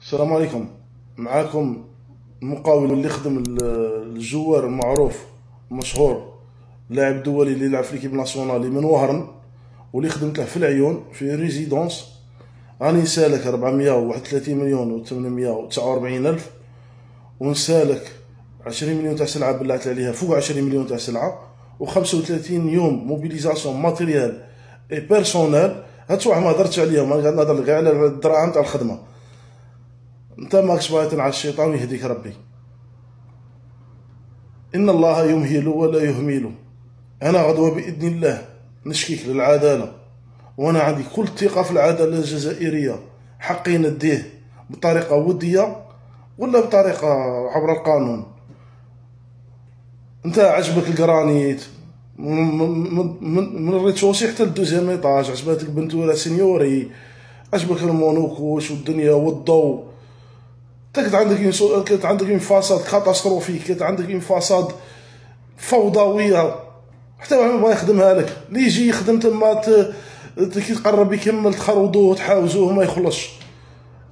السلام عليكم. معاكم المقاول اللي خدم الجوار المعروف المشهور، لاعب دولي اللي يلعب في ليكيب ناسيونالي من وهرن، واللي خدمت له في العيون في ريزيدونس. راني نسالك 431 مليون و 849 الف، ونسالك 20 مليون تاع سلعه بلعت عليها، فوق 20 مليون تاع سلعه، و 35 يوم موبيليزاسيون ماتيريال اي بيرسونيل. هاد واحد ما هضرتش عليهم، انا قاعد نهضر غير على الدراهم تاع الخدمه. انت ماكش باغي تنعس الشيطان ويهديك ربي. ان الله يمهل ولا يهمل. انا غدوه باذن الله نشكيك للعداله، وانا عندي كل الثقه في العداله الجزائريه. حقي نديه بطريقه وديه ولا بطريقه عبر القانون. انت عجبك الكرانيت من الريتشوسي حتى للدوزيام ايطاج، عجبتك بنتورا سينيوري، عجبك المونوكوش والدنيا والضوء. كانت عندك اون فاساد كاتاستروفيك، كانت عندك اون فاساد فوضويه، حتى واحد ما بغا يخدمها لك. اللي يجي يخدم تما كي تقرب يكمل تخرطوه وتحاوزوه ما يخلصش.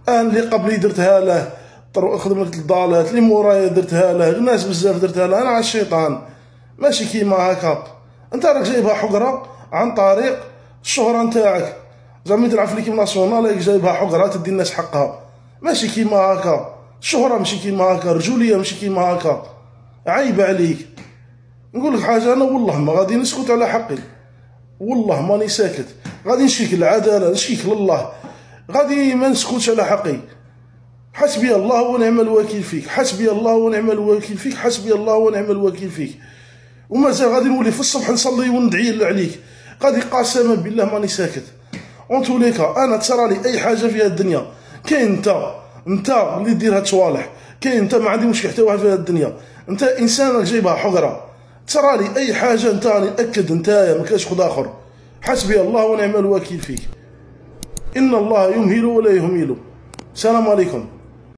انا اللي قبلي درتها له، خدمت الضالات اللي مورايا درتها له، الناس بزاف درتها له. انا على الشيطان ماشي كيما هكا. انت راك جايبها حقره عن طريق الشهره نتاعك، زعما تلعب في ليكيب ناسيونال راك جايبها حقره تدي الناس حقها. ماشي كيما هكا، الشهره ماشي كيما هكا، الرجوليه ماشي كيما هكا. عيب عليك. نقول لك حاجه، انا والله ما غادي نسكت على حقي، والله ماني ساكت. غادي نشكيك للعداله، نشكيك لله، غادي ما نسكتش على حقي. حسبي الله ونعم الوكيل فيك، حسبي الله ونعم الوكيل فيك، حسبي الله ونعم الوكيل فيك. ومازال غادي نولي في الصبح نصلي وندعي عليك. غادي قسما بالله ماني ساكت. اون توليكا انا تصرى لي اي حاجه في هذه الدنيا، كاين انت اللي دير هاد الصوالح، كاين انت ما عندي مشكل حتى واحد في هذه الدنيا. انت انسان راك جايبها حقره، تصرى لي اي حاجه انت راني ناكد نتايا ما كاينش خد اخر. حسبي الله ونعم الوكيل فيك. ان الله يمهل ولا يهمل. السلام عليكم.